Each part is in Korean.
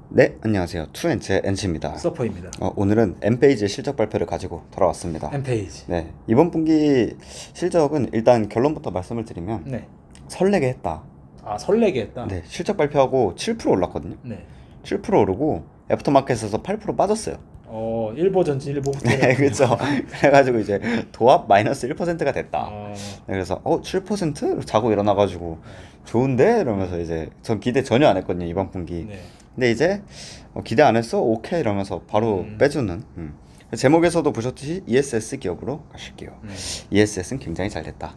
네, 안녕하세요. 투엔츠의 엔치입니다. 서퍼입니다. 오늘은 엠페이지의 실적 발표를 가지고 돌아왔습니다. 엠페이지. 네, 이번 분기 실적은 일단 결론부터 말씀을 드리면 네. 설레게 했다. 아, 설레게 했다. 네, 실적 발표하고 7% 올랐거든요. 네. 7% 오르고 애프터마켓에서 8% 빠졌어요. 일보 전진 일보 후퇴. 네, 그렇죠. 그래가지고 이제 도합 마이너스 1%가 됐다. 어, 네, 그래서 7%? 자고 일어나가지고 좋은데? 이러면서 이제 전 기대 전혀 안 했거든요, 이번 분기. 네. 근데 이제 기대 안 했어? 오케이 이러면서 바로 빼주는 제목에서도 보셨듯이 ESS 기업으로 가실게요. ESS는 굉장히 잘 됐다.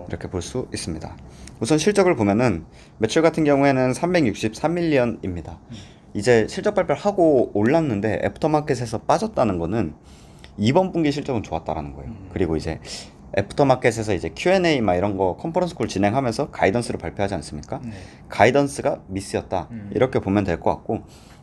이렇게 볼 수 있습니다. 우선 실적을 보면은 매출 같은 경우에는 363밀리언입니다. 이제 실적 발표를 하고 올랐는데 애프터마켓에서 빠졌다는 거는 이번 분기 실적은 좋았다라는 거예요. 그리고 이제 애프터마켓에서 이제 Q&A 막 이런 거 컨퍼런스 콜 진행하면서 가이던스를 발표하지 않습니까? 네. 가이던스가 미스였다. 이렇게 보면 될 것 같고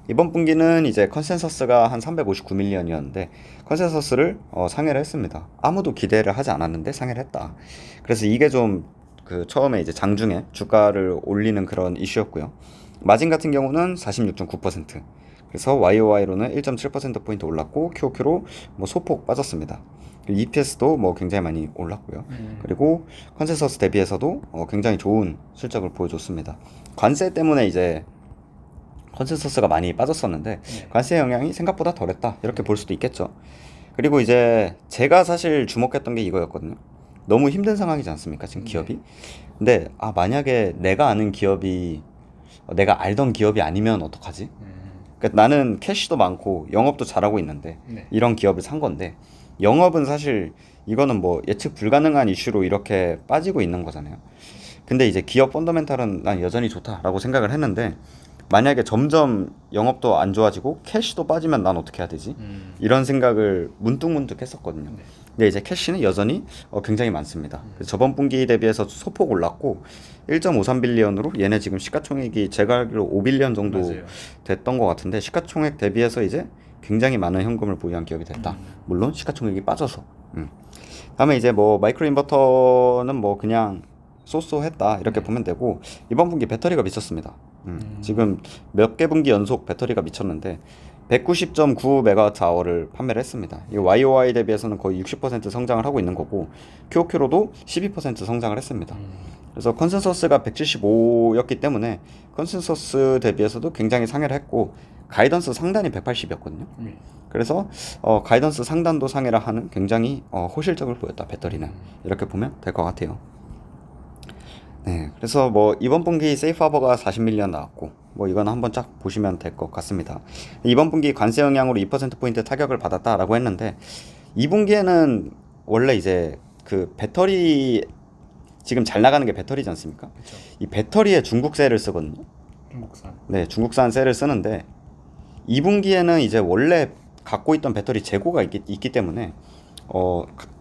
이번 분기는 이제 컨센서스가 한 359밀리언이었는데 컨센서스를 상회를 했습니다. 아무도 기대를 하지 않았는데 상회를 했다. 그래서 이게 좀 그 처음에 이제 장중에 주가를 올리는 그런 이슈였고요. 마진 같은 경우는 46.9%. 그래서 YOY로는 1.7%포인트 올랐고 QOQ로 뭐 소폭 빠졌습니다. EPS도 뭐 굉장히 많이 올랐고요. 그리고 컨센서스 대비해서도 굉장히 좋은 실적을 보여줬습니다. 관세 때문에 이제 컨센서스가 많이 빠졌었는데 관세 영향이 생각보다 덜했다 이렇게 볼 수도 있겠죠. 그리고 이제 제가 사실 주목했던 게 이거였거든요. 너무 힘든 상황이지 않습니까 지금 기업이. 근데 만약에 내가 아는 기업이 내가 알던 기업이 아니면 어떡하지? 그러니까 나는 캐시도 많고 영업도 잘하고 있는데 네. 이런 기업을 산 건데 영업은 사실 이거는 뭐 예측 불가능한 이슈로 이렇게 빠지고 있는 거잖아요. 근데 이제 기업 펀더멘탈은 난 여전히 좋다라고 생각을 했는데 만약에 점점 영업도 안 좋아지고 캐시도 빠지면 난 어떻게 해야 되지? 이런 생각을 문득문득 했었거든요. 네. 근데 이제 캐시는 여전히 굉장히 많습니다. 그래서 저번 분기 대비해서 소폭 올랐고 1.53빌리언으로 얘네 지금 시가총액이 제가 알기로 5빌리언 정도 맞아요. 됐던 것 같은데 시가총액 대비해서 이제 굉장히 많은 현금을 보유한 기업이 됐다. 물론 시가총액이 빠져서. 다음에 이제 뭐 마이크로 인버터는 뭐 그냥 쏘쏘했다 이렇게 보면 되고 이번 분기 배터리가 미쳤습니다. 지금 몇 개 분기 연속 배터리가 미쳤는데 190.9메가와트아워를 판매를 했습니다. 이 YOY 대비해서는 거의 60% 성장을 하고 있는 거고 QOQ로도 12% 성장을 했습니다. 그래서 컨센서스가 175였기 때문에 컨센서스 대비해서도 굉장히 상회를 했고 가이던스 상단이 180이었거든요. 그래서 가이던스 상단도 상회를 하는 굉장히 호실적을 보였다 배터리는 이렇게 보면 될 것 같아요. 네, 그래서 뭐 이번 분기 세이프하버가 40밀리언 나왔고 뭐 이건 한번 쫙 보시면 될 것 같습니다. 이번 분기 관세 영향으로 2%포인트 타격을 받았다라고 했는데 이 분기에는 원래 이제 그 배터리 지금 잘 나가는 게 배터리지 않습니까? 그쵸. 이 배터리에 중국세를 쓰거든요. 중국산. 네, 중국산 셀을 쓰는데 2분기에는 이제 원래 갖고 있던 배터리 재고가 있기 때문에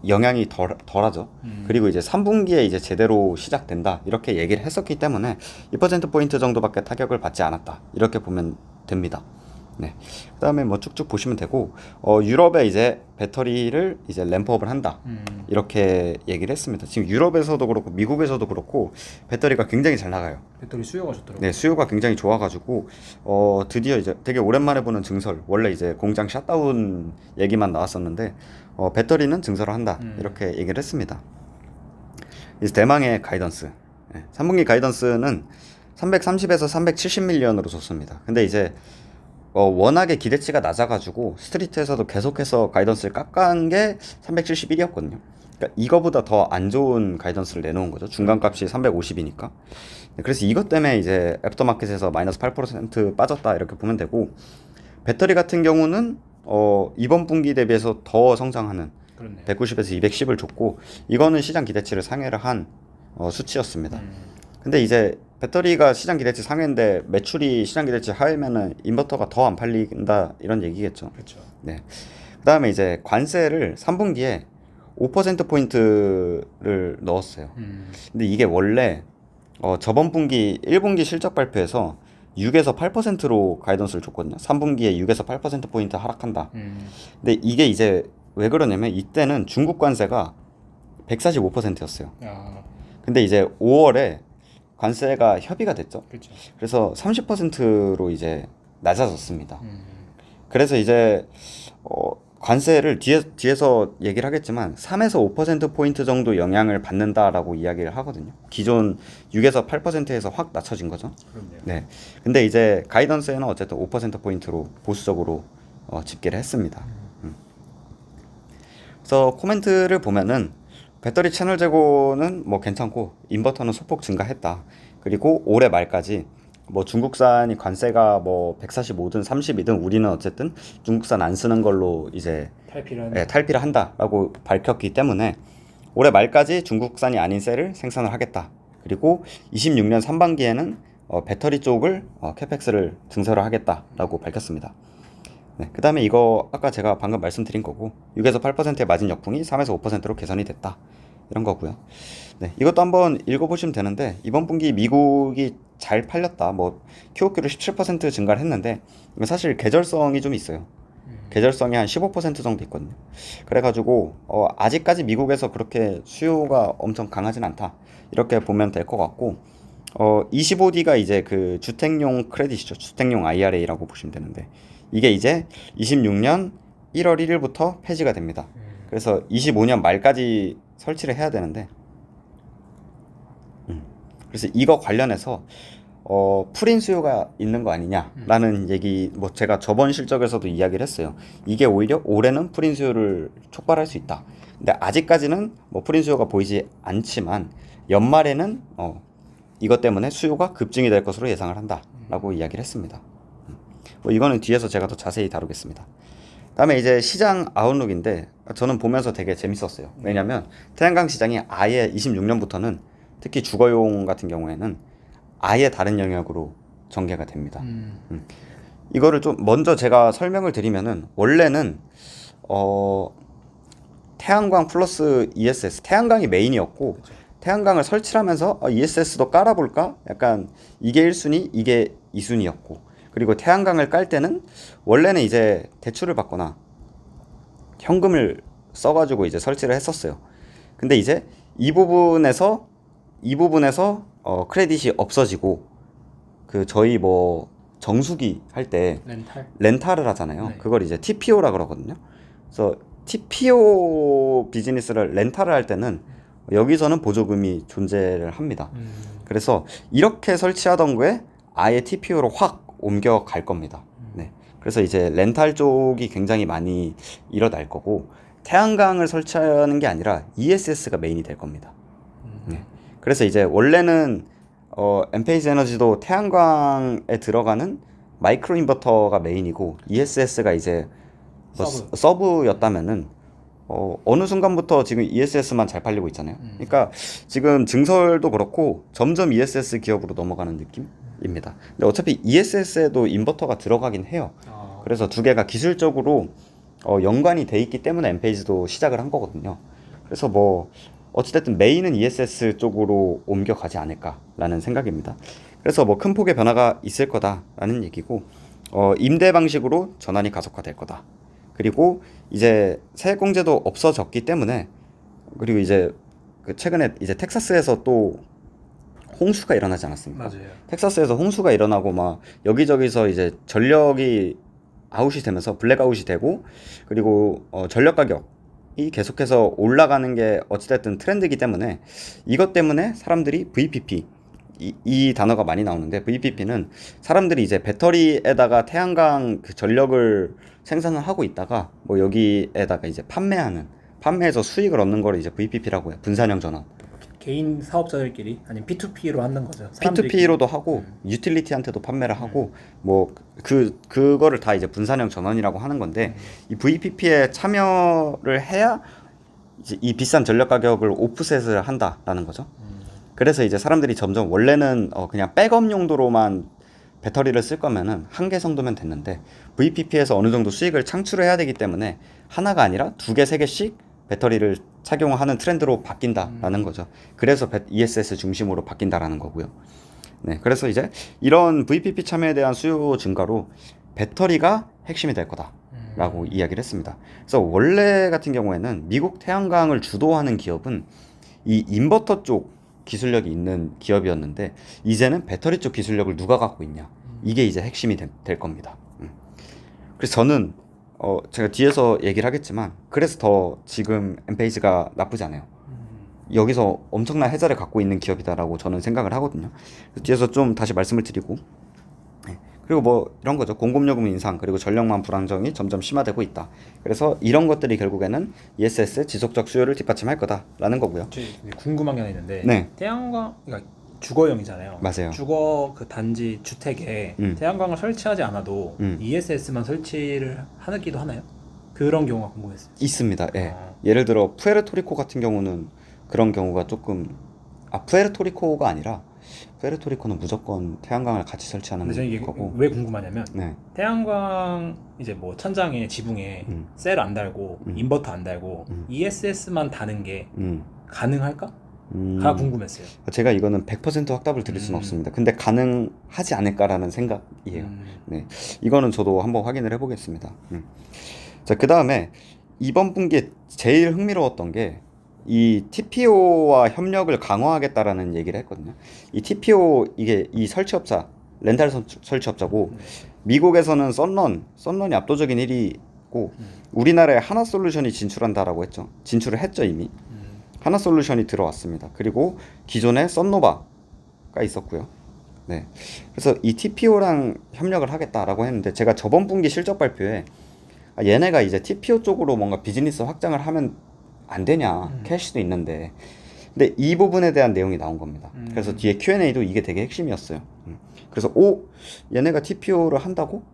영향이 덜하죠. 그리고 이제 3분기에 이제 제대로 시작된다 이렇게 얘기를 했었기 때문에 2%포인트 정도밖에 타격을 받지 않았다 이렇게 보면 됩니다. 네. 그다음에 뭐 쭉쭉 보시면 되고 유럽에 이제 배터리를 이제 램프업을 한다 이렇게 얘기를 했습니다. 지금 유럽에서도 그렇고 미국에서도 그렇고 배터리가 굉장히 잘 나가요. 배터리 수요가 좋더라고요. 네, 수요가 굉장히 좋아가지고 드디어 이제 되게 오랜만에 보는 증설. 원래 이제 공장 샷다운 얘기만 나왔었는데 배터리는 증설을 한다 이렇게 얘기를 했습니다. 이제 대망의 가이던스. 3분기 가이던스는 330에서 370밀리언으로 줬습니다. 근데 이제 워낙에 기대치가 낮아가지고 스트리트에서도 계속해서 가이던스를 깎은 게 371이었거든요. 그러니까 이거보다 더 안 좋은 가이던스를 내놓은 거죠. 중간값이 350이니까. 그래서 이것 때문에 이제 애프터마켓에서 마이너스 8% 빠졌다 이렇게 보면 되고 배터리 같은 경우는 이번 분기 대비해서 더 성장하는 그렇네요. 190에서 210을 줬고 이거는 시장 기대치를 상회를 한 수치였습니다. 근데 이제 배터리가 시장 기대치 상회인데 매출이 시장 기대치 하회면은 인버터가 더 안 팔린다 이런 얘기겠죠. 그렇죠. 네. 그다음에 이제 관세를 3분기에 5%포인트를 넣었어요. 근데 이게 원래 저번 분기 1분기 실적 발표에서 6에서 8%로 가이던스를 줬거든요. 3분기에 6에서 8%포인트 하락한다. 근데 이게 이제 왜 그러냐면 이때는 중국 관세가 145%였어요. 아, 근데 이제 5월에 관세가 협의가 됐죠. 그렇죠. 그래서 30%로 이제 낮아졌습니다. 그래서 이제 관세를 뒤에서 얘기를 하겠지만 3에서 5%포인트 정도 영향을 받는다라고 이야기를 하거든요. 기존 6에서 8%에서 확 낮춰진 거죠. 그렇네요. 네. 근데 이제 가이던스에는 어쨌든 5%포인트로 보수적으로 집계를 했습니다. 그래서 코멘트를 보면은 배터리 채널 재고는 뭐 괜찮고 인버터는 소폭 증가했다. 그리고 올해 말까지 뭐 중국산이 관세가 뭐 145든 30이든 우리는 어쨌든 중국산 안 쓰는 걸로 이제 탈피를 한다라고 밝혔기 때문에 올해 말까지 중국산이 아닌 셀을 생산을 하겠다. 그리고 26년 상반기에는 배터리 쪽을 캐펙스를 증설을 하겠다라고 밝혔습니다. 네, 그 다음에 이거 아까 제가 방금 말씀드린 거고 6에서 8%의 마진 역풍이 3에서 5%로 개선이 됐다. 이런 거고요. 네, 이것도 한번 읽어보시면 되는데 이번 분기 미국이 잘 팔렸다. 뭐 QOQ로 17% 증가를 했는데 이건 사실 계절성이 좀 있어요. 계절성이 한 15% 정도 있거든요. 그래가지고 아직까지 미국에서 그렇게 수요가 엄청 강하진 않다. 이렇게 보면 될 것 같고 25D가 이제 그 주택용 크레딧이죠. 주택용 IRA라고 보시면 되는데 이게 이제 26년 1월 1일부터 폐지가 됩니다. 그래서 25년 말까지 설치를 해야 되는데 그래서 이거 관련해서 풀인 수요가 있는 거 아니냐라는 얘기 뭐 제가 저번 실적에서도 이야기를 했어요. 이게 오히려 올해는 풀인 수요를 촉발할 수 있다. 근데 아직까지는 뭐 풀인 수요가 보이지 않지만 연말에는 이것 때문에 수요가 급증이 될 것으로 예상을 한다라고 이야기를 했습니다. 뭐 이거는 뒤에서 제가 더 자세히 다루겠습니다. 다음에 이제 시장 아웃룩인데 저는 보면서 되게 재밌었어요. 왜냐하면 태양광 시장이 아예 26년부터는 특히 주거용 같은 경우에는 아예 다른 영역으로 전개가 됩니다. 이거를 좀 먼저 제가 설명을 드리면은 원래는 태양광 플러스 ESS 태양광이 메인이었고 그쵸. 태양광을 설치를 하면서 ESS도 깔아볼까? 약간 이게 1순위 이게 2순위였고 그리고 태양광을 깔 때는 원래는 이제 대출을 받거나 현금을 써가지고 이제 설치를 했었어요. 근데 이제 이 부분에서 크레딧이 없어지고 그 저희 뭐 정수기 할 때 렌탈을 하잖아요. 네. 그걸 이제 TPO라 그러거든요. 그래서 TPO 비즈니스를 렌탈을 할 때는 여기서는 보조금이 존재를 합니다. 그래서 이렇게 설치하던 거에 아예 TPO로 확 옮겨갈 겁니다. 네. 그래서 이제 렌탈 쪽이 굉장히 많이 일어날 거고 태양광을 설치하는 게 아니라 ESS가 메인이 될 겁니다. 네. 그래서 이제 원래는 엔페이스 에너지도 태양광에 들어가는 마이크로 인버터가 메인이고 ESS가 이제 뭐 서브였다면은 어느 순간부터 지금 ESS만 잘 팔리고 있잖아요. 그러니까 지금 증설도 그렇고 점점 ESS 기업으로 넘어가는 느낌입니다. 근데 어차피 ESS에도 인버터가 들어가긴 해요. 그래서 두 개가 기술적으로 연관이 돼 있기 때문에 엔페이지도 시작을 한 거거든요. 그래서 뭐 어찌됐든 메인은 ESS 쪽으로 옮겨가지 않을까라는 생각입니다. 그래서 뭐 큰 폭의 변화가 있을 거다라는 얘기고 임대 방식으로 전환이 가속화될 거다. 그리고 이제 세액공제도 없어졌기 때문에 그리고 이제 그 최근에 이제 텍사스에서 또 홍수가 일어나지 않았습니까? 맞아요. 텍사스에서 홍수가 일어나고 막 여기저기서 이제 전력이 아웃이 되면서 블랙아웃이 되고 그리고 전력 가격이 계속해서 올라가는 게 어찌됐든 트렌드이기 때문에 이것 때문에 사람들이 VPP 이 단어가 많이 나오는데 VPP는 사람들이 이제 배터리에다가 태양광 그 전력을 생산을 하고 있다가 뭐 여기에다가 이제 판매해서 수익을 얻는 거를 이제 VPP라고 해요. 분산형 전원. 개인 사업자들끼리 아니면 P2P로 하는 거죠. P2P로도 하고 유틸리티한테도 판매를 하고 뭐 그거를 다 이제 분산형 전원이라고 하는 건데 이 VPP에 참여를 해야 이제 이 비싼 전력 가격을 오프셋을 한다라는 거죠. 그래서 이제 사람들이 점점 원래는 그냥 백업 용도로만 배터리를 쓸 거면은 한 개 정도면 됐는데 VPP에서 어느 정도 수익을 창출해야 되기 때문에 하나가 아니라 두 개, 세 개씩 배터리를 착용하는 트렌드로 바뀐다라는 거죠. 그래서 ESS 중심으로 바뀐다라는 거고요. 네, 그래서 이제 이런 VPP 참여에 대한 수요 증가로 배터리가 핵심이 될 거다라고 이야기를 했습니다. 그래서 원래 같은 경우에는 미국 태양광을 주도하는 기업은 이 인버터 쪽 기술력이 있는 기업이었는데 이제는 배터리 쪽 기술력을 누가 갖고 있냐 이게 이제 핵심이 될 겁니다. 그래서 저는 제가 뒤에서 얘기를 하겠지만 그래서 더 지금 엠페이지가 나쁘지 않아요. 여기서 엄청난 해자를 갖고 있는 기업이다라고 저는 생각을 하거든요. 그래서 뒤에서 좀 다시 말씀을 드리고, 네. 그리고 뭐 이런 거죠. 공급요금 인상 그리고 전력망 불안정이 점점 심화되고 있다. 그래서 이런 것들이 결국에는 ESS 지속적 수요를 뒷받침할 거다라는 거고요. 궁금한 게 하나 있는데 네. 태양광 그러니까 주거용이잖아요. 맞아요. 주거 그 단지 주택에 태양광을 설치하지 않아도 ESS만 설치를 하기도 하나요? 그런 경우가 궁금했어요. 있습니다. 예. 예를 들어 푸에르토리코 같은 경우는 그런 경우가 조금 푸에르토리코가 아니라 푸에르토리코는 무조건 태양광을 같이 설치하는 근데 저는 이게 거고. 왜 궁금하냐면 네. 태양광 이제 뭐 천장에 지붕에 셀 안 달고 인버터 안 달고 ESS만 다는 게 가능할까? 가 궁금했어요. 제가 이거는 100% 확답을 드릴 수는 없습니다. 근데 가능하지 않을까라는 생각이에요. 네. 이거는 저도 한번 확인을 해보겠습니다. 자, 그 다음에 이번 분기에 제일 흥미로웠던 게 이 TPO와 협력을 강화하겠다라는 얘기를 했거든요. 이 TPO 이게 이 설치업자 렌탈 설치업자고 미국에서는 썬런이 압도적인 1위고 우리나라에 하나솔루션이 진출한다라고 했죠. 진출을 했죠 이미. 하나솔루션이 들어왔습니다. 그리고 기존에 썬노바가 있었고요. 네. 그래서 이 TPO랑 협력을 하겠다라고 했는데 제가 저번 분기 실적 발표에 얘네가 이제 TPO 쪽으로 뭔가 비즈니스 확장을 하면 안 되냐, 캐시도 있는데. 근데 이 부분에 대한 내용이 나온 겁니다. 그래서 뒤에 Q&A도 이게 되게 핵심이었어요. 그래서 얘네가 TPO를 한다고?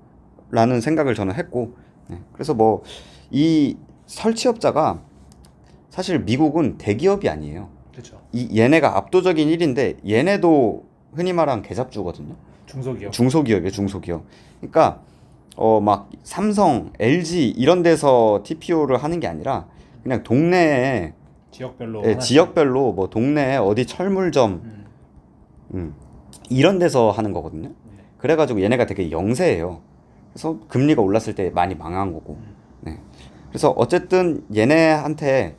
라는 생각을 저는 했고, 네. 그래서 뭐 이 설치업자가 사실 미국은 대기업이 아니에요. 그렇죠. 얘네가 압도적인 1인데 얘네도 흔히 말하는 개잡주거든요. 중소기업이에요, 중소기업. 그러니까 막 삼성, LG 이런 데서 TPO를 하는 게 아니라 그냥 동네에 지역별로 뭐 동네에 어디 철물점 이런 데서 하는 거거든요. 그래가지고 얘네가 되게 영세해요. 그래서 금리가 올랐을 때 많이 망한 거고. 네. 그래서 어쨌든 얘네한테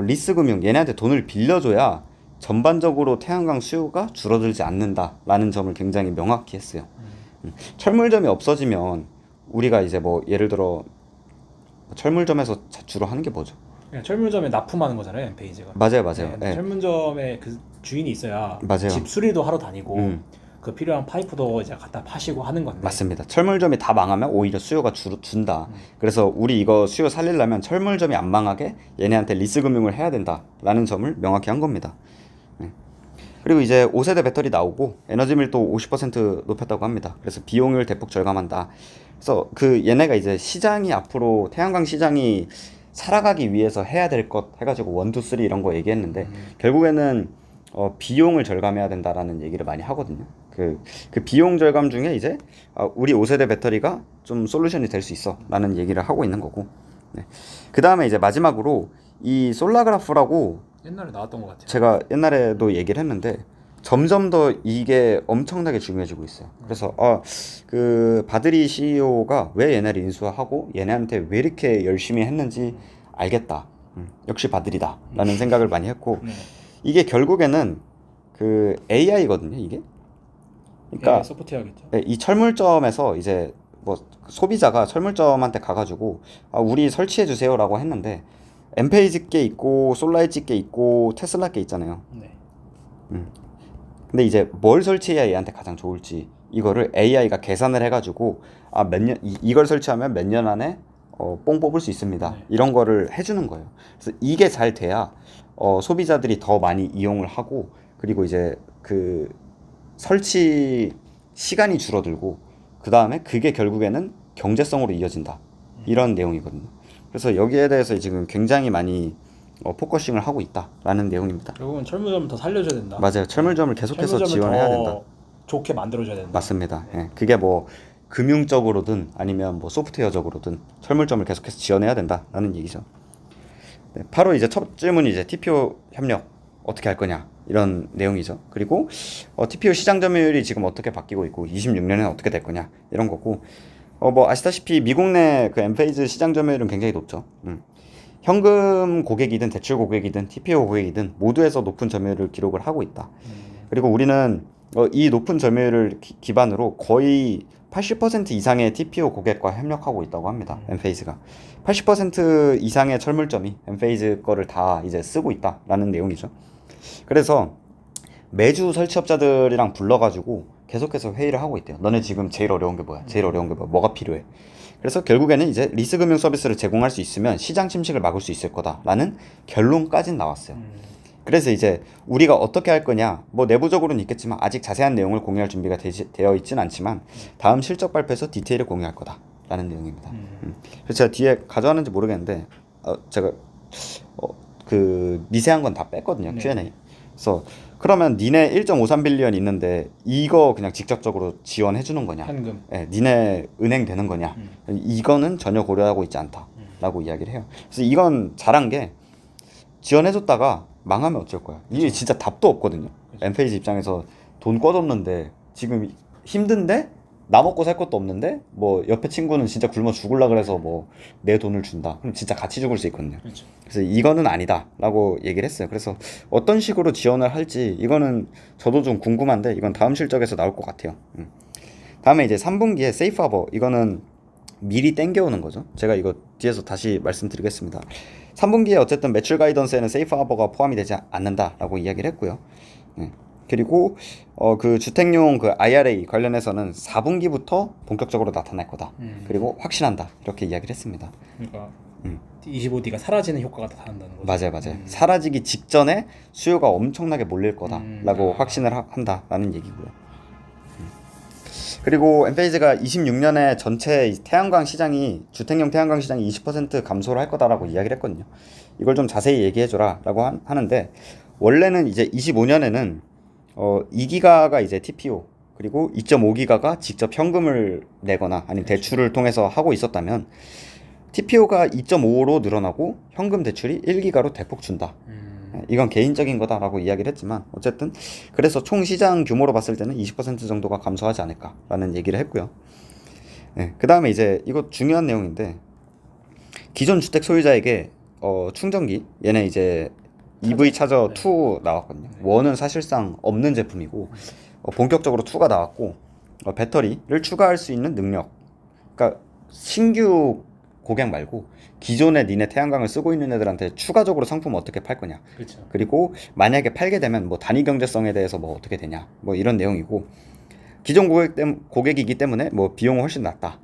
리스금융 얘네한테 돈을 빌려줘야 전반적으로 태양광 수요가 줄어들지 않는다라는 점을 굉장히 명확히 했어요. 철물점이 없어지면 우리가 이제 뭐 예를 들어 철물점에서 주로 하는 게 뭐죠? 그냥 철물점에 납품하는 거잖아요, 엠페이지가. 맞아요. 네, 네. 철물점에 그 주인이 있어야 맞아요. 집 수리도 하러 다니고 그 필요한 파이프도 이제 갖다 파시고 하는 건데. 맞습니다. 철물점이 다 망하면 오히려 수요가 준다. 그래서 우리 이거 수요 살리려면 철물점이 안 망하게 얘네한테 리스금융을 해야 된다라는 점을 명확히 한 겁니다. 네. 그리고 이제 5세대 배터리 나오고 에너지 밀도 50% 높였다고 합니다. 그래서 비용을 대폭 절감한다. 그래서 그 얘네가 이제 시장이 앞으로 태양광 시장이 살아가기 위해서 해야 될 것 해가지고 1, 2, 3 이런 거 얘기했는데 결국에는 비용을 절감해야 된다라는 얘기를 많이 하거든요. 그 비용 절감 중에 이제 우리 5세대 배터리가 좀 솔루션이 될 수 있어 라는 얘기를 하고 있는 거고. 네. 그 다음에 이제 마지막으로 이 솔라그라프라고 옛날에 나왔던 것 같아요. 제가 옛날에도 얘기를 했는데 점점 더 이게 엄청나게 중요해지고 있어요. 그래서 그 바드리 CEO가 왜 얘네를 인수하고 얘네한테 왜 이렇게 열심히 했는지 알겠다. 역시 바드리다 라는 생각을 많이 했고 이게 결국에는 그 AI거든요 이게. 그러니까 소프트웨어겠죠. 이 철물점에서 이제 뭐 소비자가 철물점한테 가가지고 우리 설치해 주세요라고 했는데 엠페이지 게 있고 솔라이지 게 있고 테슬라 게 있잖아요. 네. 근데 이제 뭘 설치해야 얘한테 가장 좋을지 이거를 AI가 계산을 해가지고 이걸 설치하면 몇 년 안에 뽕 뽑을 수 있습니다. 네. 이런 거를 해주는 거예요. 그래서 이게 잘 돼야 소비자들이 더 많이 이용을 하고 그리고 이제 그 설치 시간이 줄어들고 그 다음에 그게 결국에는 경제성으로 이어진다. 이런 내용이거든요. 그래서 여기에 대해서 지금 굉장히 많이 포커싱을 하고 있다라는 내용입니다. 결국은 철물점을 더 살려줘야 된다. 맞아요. 철물점을 계속해서 지원해야 된다. 좋게 만들어줘야 된다. 맞습니다. 예. 그게 뭐 금융적으로든 아니면 뭐 소프트웨어적으로든 철물점을 계속해서 지원해야 된다라는 얘기죠. 네, 바로 이제 첫 질문이 이제 TPO 협력 어떻게 할 거냐 이런 내용이죠. 그리고 TPO 시장 점유율이 지금 어떻게 바뀌고 있고 26년에는 어떻게 될 거냐 이런 거고 뭐 아시다시피 미국 내 그 엠페이즈 시장 점유율은 굉장히 높죠. 현금 고객이든 대출 고객이든 TPO 고객이든 모두에서 높은 점유율을 기록을 하고 있다. 그리고 우리는 이 높은 점유율을 기반으로 거의 80% 이상의 TPO 고객과 협력하고 있다고 합니다. 엔페이즈가 80% 이상의 철물점이 엔페이즈 거를 다 이제 쓰고 있다라는 내용이죠. 그래서 매주 설치업자들이랑 불러가지고 계속해서 회의를 하고 있대요. 너네 지금 제일 어려운 게 뭐야? 제일 어려운 게 뭐야? 뭐가 필요해? 그래서 결국에는 이제 리스 금융 서비스를 제공할 수 있으면 시장 침식을 막을 수 있을 거다라는 결론까지는 나왔어요. 그래서 이제 우리가 어떻게 할 거냐, 뭐 내부적으로는 있겠지만 아직 자세한 내용을 공유할 준비가 되어 있지는 않지만 다음 실적 발표에서 디테일을 공유할 거다라는 내용입니다. 그래서 제가 뒤에 가져왔는지 모르겠는데 제가 그 미세한 건 다 뺐거든요. 네. Q&A. 그래서 그러면 니네 1.53빌리언 있는데 이거 그냥 직접적으로 지원해 주는 거냐? 현금. 네, 니네 은행 되는 거냐? 이거는 전혀 고려하고 있지 않다라고 이야기를 해요. 그래서 이건 잘한 게 지원해줬다가 망하면 어쩔 거야. 이게 진짜 답도 없거든요. 엔페이지 입장에서 돈 꿔줬는데 지금 힘든데 나 먹고 살 것도 없는데 뭐 옆에 친구는 진짜 굶어 죽을라 그래서 뭐 내 돈을 준다. 그럼 진짜 같이 죽을 수 있거든요. 그렇죠. 그래서 이거는 아니다라고 얘기를 했어요. 그래서 어떤 식으로 지원을 할지 이거는 저도 좀 궁금한데 이건 다음 실적에서 나올 것 같아요. 다음에 이제 3분기에 세이프 하버 이거는 미리 땡겨오는 거죠. 제가 이거 뒤에서 다시 말씀드리겠습니다. 3분기에 어쨌든 매출 가이던스에는 세이프 하버가 포함이 되지 않는다라고 이야기를 했고요. 그리고 그 주택용 그 IRA 관련해서는 4분기부터 본격적으로 나타날 거다. 그리고 확신한다. 이렇게 이야기를 했습니다. 그러니까 25D가 사라지는 효과가 나타난다는 거죠. 맞아요. 사라지기 직전에 수요가 엄청나게 몰릴 거다라고 확신을 한다라는 얘기고요. 그리고 엔페이즈가 26년에 전체 태양광 시장이 주택용 태양광 시장이 20% 감소를 할 거다라고 이야기를 했거든요. 이걸 좀 자세히 얘기해줘라라고 하는데 원래는 이제 25년에는 2기가가 이제 TPO 그리고 2.5기가가 직접 현금을 내거나 아니면 대출을 통해서 하고 있었다면 TPO가 2.5로 늘어나고 현금 대출이 1기가로 대폭 준다. 이건 개인적인 거다라고 이야기를 했지만 어쨌든 그래서 총 시장 규모로 봤을 때는 20% 정도가 감소하지 않을까라는 얘기를 했고요. 그 다음에 이제 이거 중요한 내용인데 기존 주택 소유자에게 충전기 얘네 이제 EV 차저 2 나왔거든요. 1은 사실상 없는 제품이고 본격적으로 2가 나왔고 배터리를 추가할 수 있는 능력 그러니까 신규 고객 말고 기존에 니네 태양광을 쓰고 있는 애들한테 추가적으로 상품을 어떻게 팔 거냐. 그렇죠. 그리고 만약에 팔게 되면 뭐 단위 경제성에 대해서 뭐 어떻게 되냐. 뭐 이런 내용이고 기존 고객이기 때문에 뭐 비용은 훨씬 낮다.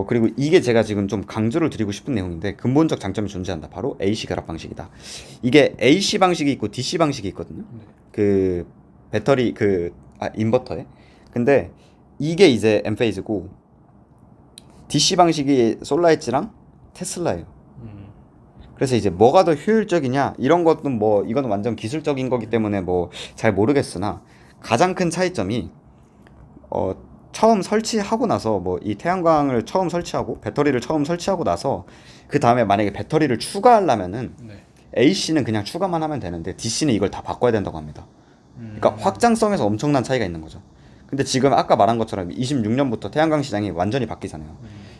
그리고 이게 제가 지금 좀 강조를 드리고 싶은 내용인데 근본적 장점이 존재한다. 바로 AC 결합 방식이다. 이게 AC 방식이 있고 DC 방식이 있거든요. 그 배터리 인버터에. 근데 이게 이제 엔페이즈고 DC 방식이 솔라엣지랑 테슬라예요. 그래서 이제 뭐가 더 효율적이냐 이런 것도 뭐 이거는 완전 기술적인 거기 때문에 뭐 잘 모르겠으나 가장 큰 차이점이 처음 설치하고 나서 뭐 이 태양광을 처음 설치하고 배터리를 처음 설치하고 나서 그 다음에 만약에 배터리를 추가하려면은 AC는 그냥 추가만 하면 되는데 DC는 이걸 다 바꿔야 된다고 합니다. 그러니까 확장성에서 엄청난 차이가 있는 거죠. 근데 지금 아까 말한 것처럼 26년부터 태양광 시장이 완전히 바뀌잖아요.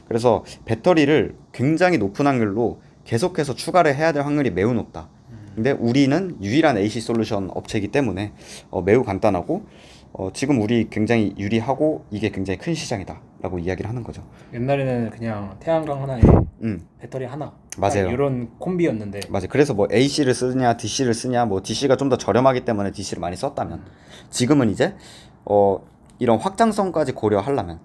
그래서 배터리를 굉장히 높은 확률로 계속해서 추가를 해야 될 확률이 매우 높다. 근데 우리는 유일한 AC 솔루션 업체이기 때문에 매우 간단하고 지금 우리 굉장히 유리하고 이게 굉장히 큰 시장이다 라고 이야기를 하는 거죠. 옛날에는 그냥 태양광 하나에 배터리 하나 맞아요. 이런 콤비였는데 맞아요. 그래서 뭐 AC를 쓰냐 DC를 쓰냐 뭐 DC가 좀 더 저렴하기 때문에 DC를 많이 썼다면 지금은 이제 이런 확장성까지 고려하려면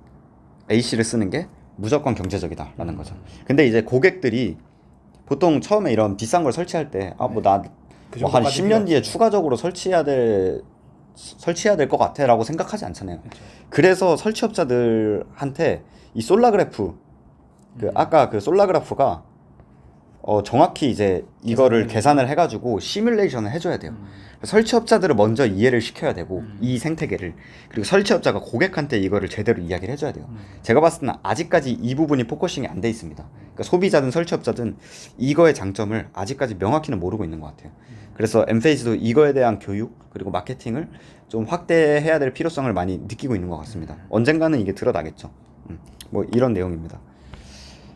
AC를 쓰는 게 무조건 경제적이다라는 거죠. 근데 이제 고객들이 보통 처음에 이런 비싼 걸 설치할 때 뭐 나 뭐 한 10년 뒤에 추가적으로 설치해야 될 것 같아라고 생각하지 않잖아요. 그래서 설치업자들한테 이 솔라그래프 아까 그 솔라그래프가 정확히 이제 이거를 계산을 해가지고 시뮬레이션을 해줘야 돼요. 설치업자들을 먼저 이해를 시켜야 되고 이 생태계를 그리고 설치업자가 고객한테 이거를 제대로 이야기를 해줘야 돼요. 제가 봤을 때는 아직까지 이 부분이 포커싱이 안 돼 있습니다. 그러니까 소비자든 설치업자든 이거의 장점을 아직까지 명확히는 모르고 있는 것 같아요. 그래서 엔페이스도 이거에 대한 교육 그리고 마케팅을 좀 확대해야 될 필요성을 많이 느끼고 있는 것 같습니다. 언젠가는 이게 드러나겠죠. 뭐 이런 내용입니다.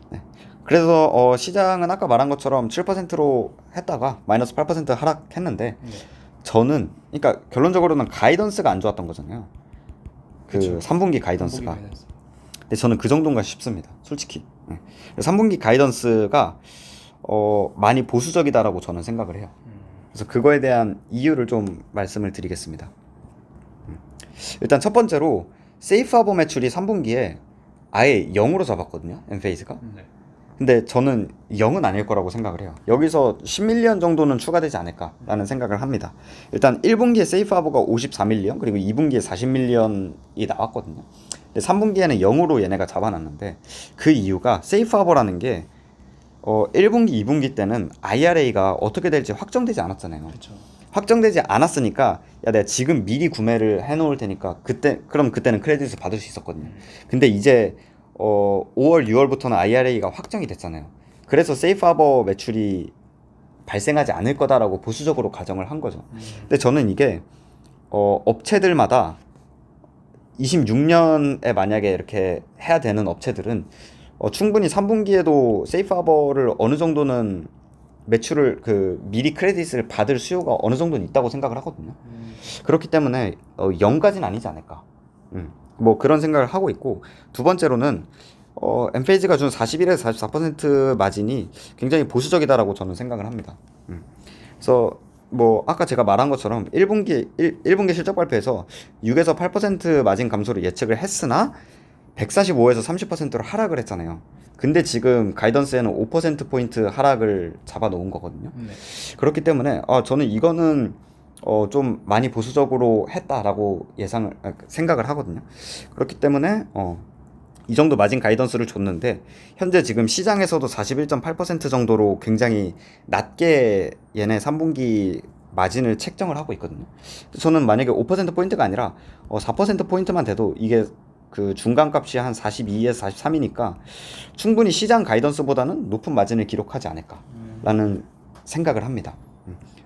네. 그래서 시장은 아까 말한 것처럼 7%로 했다가 마이너스 8% 하락했는데 저는 그러니까 결론적으로는 가이던스가 안 좋았던 거잖아요. 그 그쵸. 3분기 가이던스가. 근데 저는 그 정도인가 싶습니다. 솔직히. 3분기 가이던스가 많이 보수적이다라고 저는 생각을 해요. 그래서 그거에 대한 이유를 좀 말씀을 드리겠습니다. 일단 첫 번째로 세이프 하버 매출이 3분기에 아예 0으로 잡았거든요. 엔페이즈가. 네. 근데 저는 0은 아닐 거라고 생각을 해요. 여기서 10밀리언 정도는 추가되지 않을까라는 생각을 합니다. 일단 1분기에 세이프 하버가 54밀리언 그리고 2분기에 40밀리언이 나왔거든요. 근데 3분기에는 0으로 얘네가 잡아놨는데 그 이유가 세이프 하버라는 게 1분기, 2분기 때는 IRA가 어떻게 될지 확정되지 않았잖아요. 그쵸. 확정되지 않았으니까 야 내가 지금 미리 구매를 해놓을 테니까 그럼 그때는 크레딧을 받을 수 있었거든요. 근데 이제 5월, 6월부터는 IRA가 확정이 됐잖아요. 그래서 세이프 하버 매출이 발생하지 않을 거다라고 보수적으로 가정을 한 거죠. 근데 저는 이게 업체들마다 26년에 만약에 이렇게 해야 되는 업체들은 충분히 3분기에도 세이프 하버를 어느 정도는 매출을 미리 크레딧을 받을 수요가 어느 정도는 있다고 생각을 하거든요. 그렇기 때문에 0까지는 아니지 않을까. 뭐 그런 생각을 하고 있고, 두 번째로는 엔페이지가 준 41에서 44% 마진이 굉장히 보수적이다라고 저는 생각을 합니다. 그래서 뭐 아까 제가 말한 것처럼 1분기 실적 발표에서 6에서 8% 마진 감소를 예측을 했으나 145에서 30%로 하락을 했잖아요. 근데 지금 가이던스에는 5%포인트 하락을 잡아 놓은 거거든요. 네. 그렇기 때문에 저는 이거는 좀 많이 보수적으로 했다라고 생각을 하거든요. 그렇기 때문에 이 정도 마진 가이던스를 줬는데 현재 지금 시장에서도 41.8% 정도로 굉장히 낮게 얘네 3분기 마진을 책정을 하고 있거든요. 저는 만약에 5%포인트가 아니라 4%포인트만 돼도 이게 그 중간값이 한 42에서 43이니까 충분히 시장 가이던스보다는 높은 마진을 기록하지 않을까라는 생각을 합니다.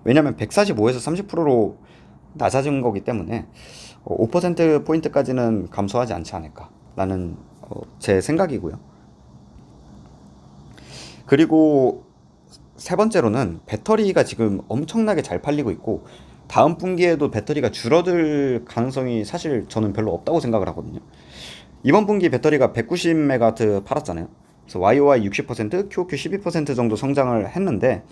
왜냐하면 145에서 30%로 낮아진 거기 때문에 5%포인트까지는 감소하지 않지 않을까라는 제 생각이고요. 그리고 세 번째로는 배터리가 지금 엄청나게 잘 팔리고 있고 다음 분기에도 배터리가 줄어들 가능성이 사실 저는 별로 없다고 생각을 하거든요. 이번 분기 배터리가 190메가와트 팔았잖아요. 그래서 YOY 60%, QOQ 12% 정도 성장을 했는데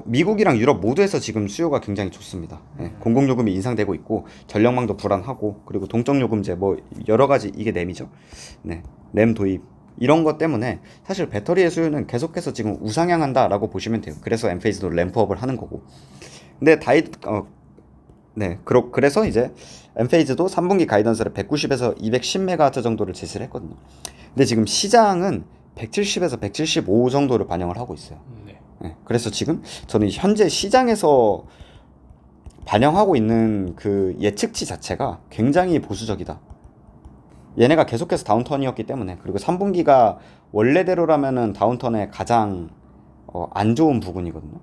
미국이랑 유럽 모두에서 지금 수요가 굉장히 좋습니다. 공공요금이 인상되고 있고 전력망도 불안하고 그리고 동적요금제 뭐 여러 가지 이게 램이죠. 램 도입 이런 것 때문에 사실 배터리의 수요는 계속해서 지금 우상향한다라고 보시면 돼요. 그래서 엔페이지도 램프업을 하는 거고. 근데 그래서 이제 엔페이지도 3분기 가이던스를 190에서 210메가와트 정도를 제시를 했거든요. 근데 지금 시장은 170에서 175 정도를 반영을 하고 있어요. 그래서 지금 저는 현재 시장에서 반영하고 있는 그 예측치 자체가 굉장히 보수적이다. 얘네가 계속해서 다운턴이었기 때문에, 그리고 3분기가 원래대로라면은 다운턴의 가장 안 좋은 부분이거든요.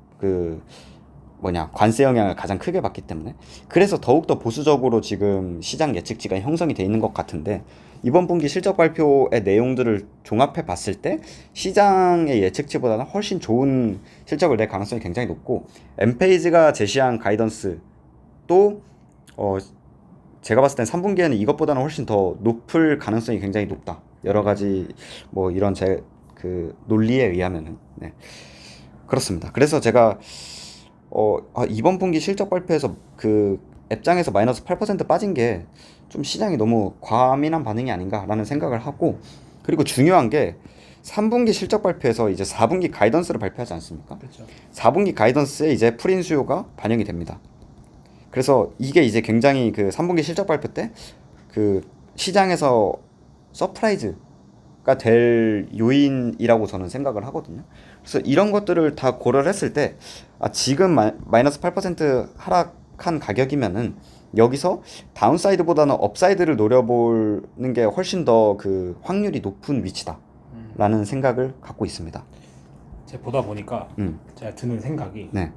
관세 영향을 가장 크게 받기 때문에. 그래서 더욱더 보수적으로 지금 시장 예측치가 형성이 돼 있는 것 같은데, 이번 분기 실적 발표의 내용들을 종합해 봤을 때 시장의 예측치보다는 훨씬 좋은 실적을 낼 가능성이 굉장히 높고, 엔페이지가 제시한 가이던스 또 제가 봤을 땐 3분기에는 이것보다는 훨씬 더 높을 가능성이 굉장히 높다. 여러 가지 뭐 이런 제 논리에 의하면은. 그렇습니다. 그래서 제가 이번 분기 실적 발표에서 앱장에서 마이너스 8% 빠진 게 좀 시장이 너무 과민한 반응이 아닌가라는 생각을 하고, 그리고 중요한 게 3분기 실적 발표에서 이제 4분기 가이던스를 발표하지 않습니까? 그렇죠. 4분기 가이던스에 이제 프린 수요가 반영이 됩니다. 그래서 이게 이제 굉장히 3분기 실적 발표 때 시장에서 서프라이즈가 될 요인이라고 저는 생각을 하거든요. 그래서 이런 것들을 다 고려를 했을 때 지금 마이너스 8% 하락한 가격이면은 여기서 다운사이드보다는 업사이드를 노려보는 게 훨씬 더 확률이 높은 위치다라는 생각을 갖고 있습니다. 제가 보다 보니까 제가 드는 생각이 네.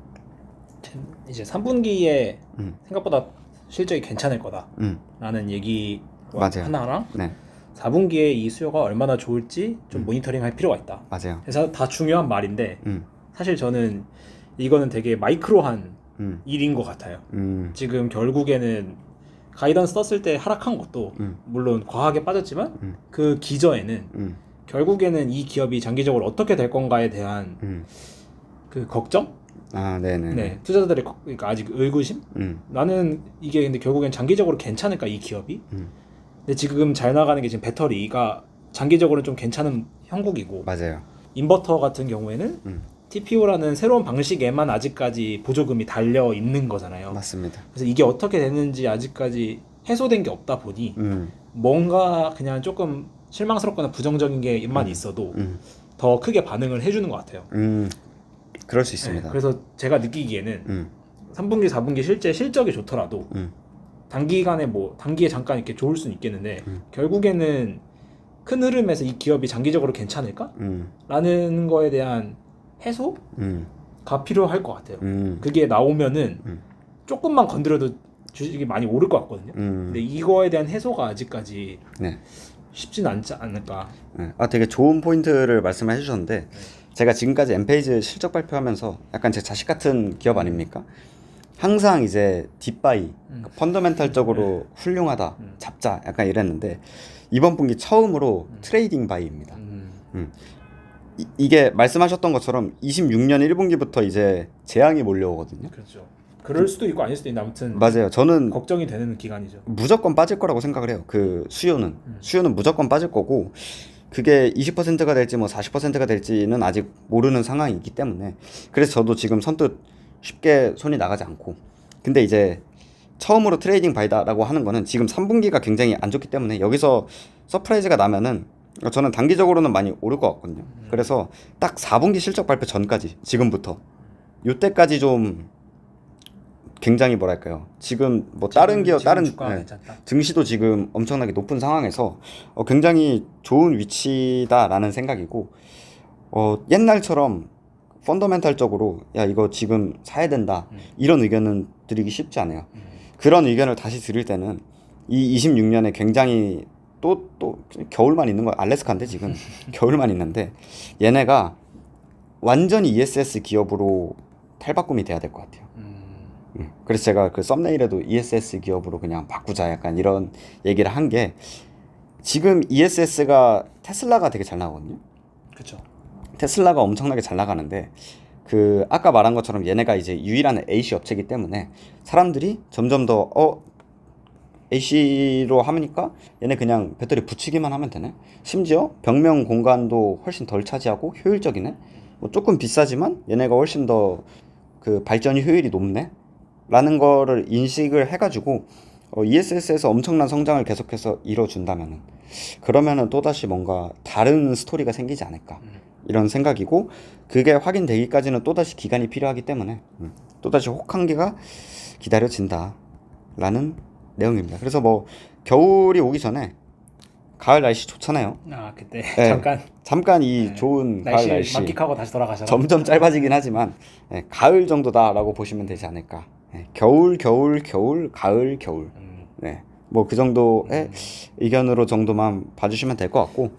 이제 3분기에 생각보다 실적이 괜찮을 거다라는 얘기 맞아요. 하나랑 4분기에 이 수요가 얼마나 좋을지 좀 모니터링할 필요가 있다. 맞아요. 그래서 다 중요한 말인데 사실 저는 이거는 되게 마이크로한 일인 것 같아요. 지금 결국에는 가이던스 떴을 때 하락한 것도 물론 과하게 빠졌지만 그 기저에는 결국에는 이 기업이 장기적으로 어떻게 될 건가에 대한 그 걱정? 네네. 네, 투자자들의 그러니까 아직 의구심? 나는 이게 근데 결국엔 장기적으로 괜찮을까 이 기업이? 근데 지금 잘 나가는 게 지금 배터리가 장기적으로 좀 괜찮은 형국이고 맞아요. 인버터 같은 경우에는 TPO라는 새로운 방식에만 아직까지 보조금이 달려 있는 거잖아요. 맞습니다. 그래서 이게 어떻게 되는지 아직까지 해소된 게 없다 보니 뭔가 그냥 조금 실망스럽거나 부정적인 게만 있어도 더 크게 반응을 해주는 것 같아요. 그럴 수 있습니다. 네, 그래서 제가 느끼기에는 3분기, 4분기 실적이 좋더라도 단기간에 뭐 단기에 잠깐 이렇게 좋을 수는 있겠는데 결국에는 큰 흐름에서 이 기업이 장기적으로 괜찮을까? 라는 거에 대한 해소가 필요할 것 같아요. 그게 나오면은 조금만 건드려도 주식이 많이 오를 것 같거든요. 근데 이거에 대한 해소가 아직까지 네. 쉽지는 않지 않을까. 네. 되게 좋은 포인트를 말씀해 주셨는데 제가 지금까지 엠페이즈 실적 발표하면서 약간 제 자식 같은 기업 아닙니까? 항상 이제 딥바이, 펀더멘탈적으로 훌륭하다, 잡자 약간 이랬는데 이번 분기 처음으로 트레이딩 바이입니다. 이게 말씀하셨던 것처럼 26년 1분기부터 이제 재앙이 몰려오거든요. 그렇죠. 그럴 수도 있고 아닐 수도 있는데 아무튼 맞아요. 저는 걱정이 되는 기간이죠. 무조건 빠질 거라고 생각을 해요. 그 수요는 무조건 빠질 거고 그게 20%가 될지 뭐 40%가 될지는 아직 모르는 상황이기 때문에 그래서 저도 지금 선뜻 쉽게 손이 나가지 않고 근데 이제 처음으로 트레이딩 바이다라고 하는 거는 지금 3분기가 굉장히 안 좋기 때문에 여기서 서프라이즈가 나면은 저는 단기적으로는 많이 오를 것 같거든요. 그래서 딱 4분기 실적 발표 전까지 지금부터 요때까지 좀 굉장히 뭐랄까요 지금 뭐 다른 기업 다른 증시도 지금 엄청나게 높은 상황에서 굉장히 좋은 위치다라는 생각이고 옛날처럼 펀더멘탈적으로 야 이거 지금 사야 된다 이런 의견은 드리기 쉽지 않아요. 그런 의견을 다시 드릴 때는 이 26년에 굉장히 또 겨울만 있는 거 알래스카인데 지금 겨울만 있는데 얘네가 완전히 ESS 기업으로 탈바꿈이 돼야 될 것 같아요. 그래서 제가 그 썸네일에도 ESS 기업으로 그냥 바꾸자 약간 이런 얘기를 한 게 지금 ESS가 테슬라가 되게 잘 나거든요. 그렇죠. 테슬라가 엄청나게 잘 나가는데 그 아까 말한 것처럼 얘네가 이제 유일한 AC 업체이기 때문에 사람들이 점점 더 AC로 하니까 얘네 그냥 배터리 붙이기만 하면 되네. 심지어 벽면 공간도 훨씬 덜 차지하고 효율적이네. 뭐 조금 비싸지만 얘네가 훨씬 더 그 발전 효율이 높네. 라는 거를 인식을 해가지고 ESS에서 엄청난 성장을 계속해서 이뤄준다면은 그러면은 또다시 뭔가 다른 스토리가 생기지 않을까 이런 생각이고 그게 확인되기까지는 또다시 기간이 필요하기 때문에 또다시 혹한기가 기다려진다 라는 내용입니다. 그래서 뭐 겨울이 오기 전에 가을 날씨 좋잖아요. 그때 네, 잠깐 이 좋은 가을 날씨 만끽하고 다시 돌아가잖아. 점점 짧아지긴 하지만 가을 정도다라고 보시면 되지 않을까. 겨울, 가을, 겨울. 네, 뭐 그 정도의 의견으로 정도만 봐주시면 될 것 같고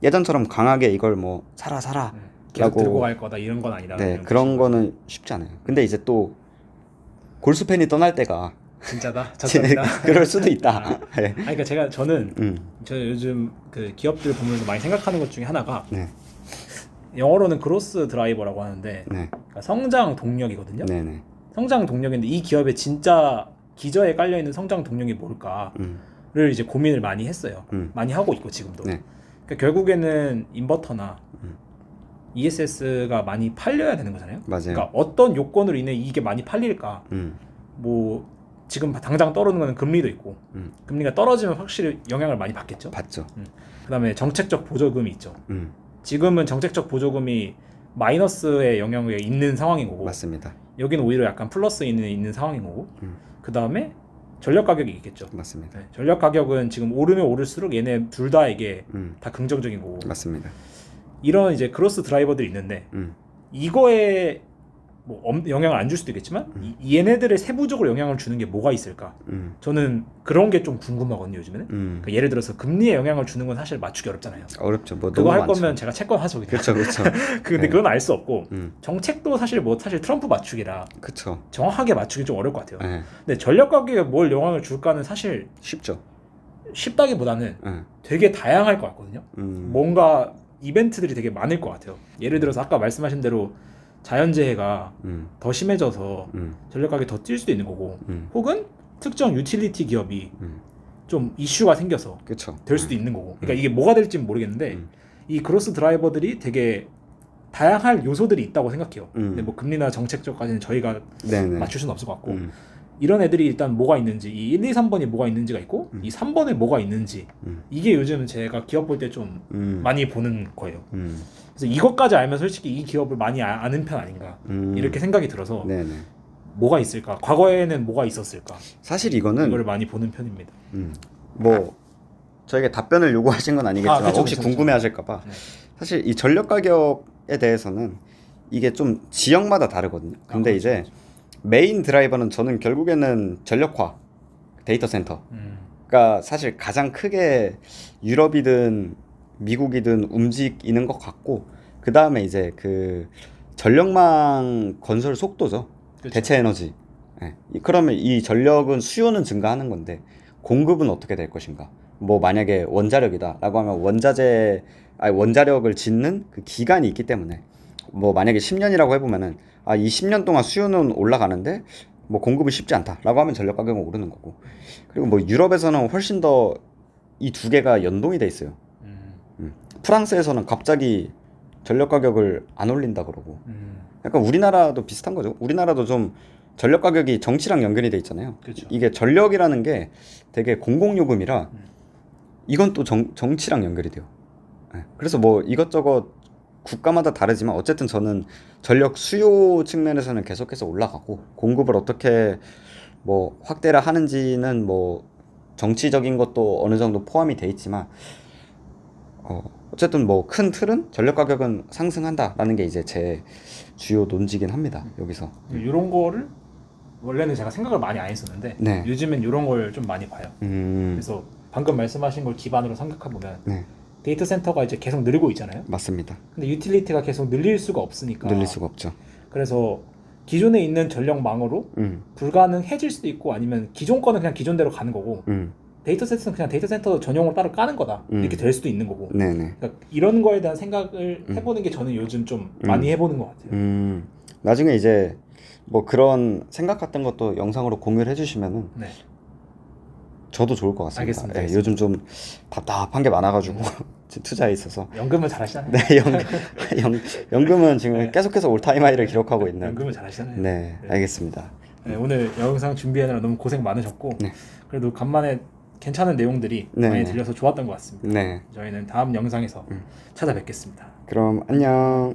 예전처럼 강하게 이걸 뭐 사라 계속 들고 갈 거다 이런 건 아니다. 네, 그런 거는 쉽지 않아요. 근데 이제 또 골수 팬이 떠날 때가 진짜다. 저습니다 그럴 수도 있다. 네. 그러니까 저는 저 요즘 그 기업들 보면서 많이 생각하는 것 중에 하나가 영어로는 그로스 드라이버라고 하는데 그러니까 성장 동력이거든요. 네네. 성장 동력인데 이 기업의 진짜 기저에 깔려 있는 성장 동력이 뭘까를 이제 고민을 많이 했어요. 많이 하고 있고 지금도. 그러니까 결국에는 인버터나 ESS가 많이 팔려야 되는 거잖아요. 맞아요. 그러니까 어떤 요건으로 인해 이게 많이 팔릴까? 뭐 지금 당장 떨어지는 거는 금리도 있고 금리가 떨어지면 확실히 영향을 많이 받겠죠. 받죠. 그다음에 정책적 보조금이 있죠. 지금은 정책적 보조금이 마이너스의 영향이 있는 상황인 거고 맞습니다. 여기는 오히려 약간 플러스 있는 상황인 거고 그다음에 전력 가격이 있겠죠. 맞습니다. 전력 가격은 지금 오르면 오를수록 얘네 둘 다에게 다 긍정적인 거고 맞습니다. 이런 이제 크로스 드라이버들이 있는데 이거에 뭐 영향을 안 줄 수도 있겠지만 얘네들의 세부적으로 영향을 주는 게 뭐가 있을까? 저는 그런 게 좀 궁금하거든요 요즘에는. 그러니까 예를 들어서 금리에 영향을 주는 건 사실 맞추기 어렵잖아요. 어렵죠. 뭐 그거 너무 할 많죠. 거면 제가 채권하죠. 그렇죠, 그렇죠. 근데 네. 그건 알 수 없고 정책도 사실 트럼프 맞추기라 그렇죠. 정확하게 맞추기 좀 어려울 것 같아요. 네. 근데 전력 가격에 뭘 영향을 줄까는 사실 쉽죠. 쉽다기보다는 네. 되게 다양할 것 같거든요. 음. 뭔가 이벤트들이 되게 많을 것 같아요. 예를 들어서 아까 말씀하신 대로 자연재해가 더 심해져서 전력 가격이 더 뛸 수도 있는 거고, 혹은 특정 유틸리티 기업이 좀 이슈가 생겨서 그렇죠. 될 수도 있는 거고. 그러니까 이게 뭐가 될지는 모르겠는데 이 그로스 드라이버들이 되게 다양할 요소들이 있다고 생각해요. 근데 뭐 금리나 정책적까지는 저희가 네네. 맞출 수는 없을 것 같고, 이런 애들이 일단 뭐가 있는지, 이 1, 2, 3번이 뭐가 있는지가 있고, 이 3번에 뭐가 있는지, 이게 요즘 제가 기업 볼 때 좀 많이 보는 거예요. 그래서 이것까지 알면 솔직히 이 기업을 많이 아는 편 아닌가 이렇게 생각이 들어서 네네. 뭐가 있을까? 과거에는 뭐가 있었을까? 사실 이거는 이걸 많이 보는 편입니다. 뭐 저에게 답변을 요구하신 건 아니겠지만 그쵸, 혹시 그쵸. 궁금해하실까봐 네. 사실 이 전력 가격에 대해서는 이게 좀 지역마다 다르거든요. 근데 그렇죠, 이제 그렇죠. 메인 드라이버는 저는 결국에는 전력화, 데이터 센터가 사실 가장 크게 유럽이든 미국이든 움직이는 것 같고, 그 다음에 이제 그 전력망 건설 속도죠. 그쵸. 대체 에너지. 예. 그러면 이 전력은 수요는 증가하는 건데 공급은 어떻게 될 것인가? 뭐 만약에 원자력이다라고 하면 원자력을 짓는 그 기간이 있기 때문에 뭐 만약에 10년이라고 해보면은 이 10년 동안 수요는 올라가는데 뭐 공급은 쉽지 않다라고 하면 전력 가격은 오르는 거고, 그리고 뭐 유럽에서는 훨씬 더 이 두 개가 연동이 돼 있어요. 프랑스에서는 갑자기 전력 가격을 안 올린다 그러고, 약간 우리나라도 비슷한 거죠. 우리나라도 좀 전력 가격이 정치랑 연결이 돼 있잖아요. 그쵸. 이게 전력이라는 게 되게 공공요금이라 이건 또 정치랑 연결이 돼요. 예. 그래서 뭐 이것저것 국가마다 다르지만 어쨌든 저는 전력 수요 측면에서는 계속해서 올라가고, 공급을 어떻게 뭐 확대를 하는지는 뭐 정치적인 것도 어느 정도 포함이 돼 있지만 어쨌든 뭐 큰 틀은 전력 가격은 상승한다라는 게 이제 제 주요 논지긴 합니다. 여기서. 이런 거를 원래는 제가 생각을 많이 안 했었는데 네. 요즘엔 이런 걸 좀 많이 봐요. 그래서 방금 말씀하신 걸 기반으로 생각해 보면 네, 데이터 센터가 이제 계속 늘고 있잖아요. 맞습니다. 근데 유틸리티가 계속 늘릴 수가 없으니까. 늘릴 수가 없죠. 그래서 기존에 있는 전력망으로 불가능해질 수도 있고, 아니면 기존 거는 그냥 기존대로 가는 거고 데이터 센터는 그냥 데이터 센터 전용으로 따로 까는 거다 이렇게 될 수도 있는 거고. 네네. 그러니까 이런 거에 대한 생각을 해보는 게 저는 요즘 좀 많이 해보는 것 같아요. 나중에 이제 뭐 그런 생각 같은 것도 영상으로 공유를 해주시면은 네. 저도 좋을 것 같습니다. 알겠습니다. 예, 요즘 좀 답답한 게 많아가지고 투자에 있어서. 연금을 잘하시잖아요. 네, 연금은 지금 계속해서 올타임 하이를 기록하고 있는. 연금을 잘하시잖아요. 네, 알겠습니다. 네, 오늘 영상 준비하느라 너무 고생 많으셨고, 네. 그래도 간만에 괜찮은 내용들이 네. 많이 들려서 좋았던 것 같습니다. 네, 저희는 다음 영상에서 찾아뵙겠습니다. 그럼 안녕.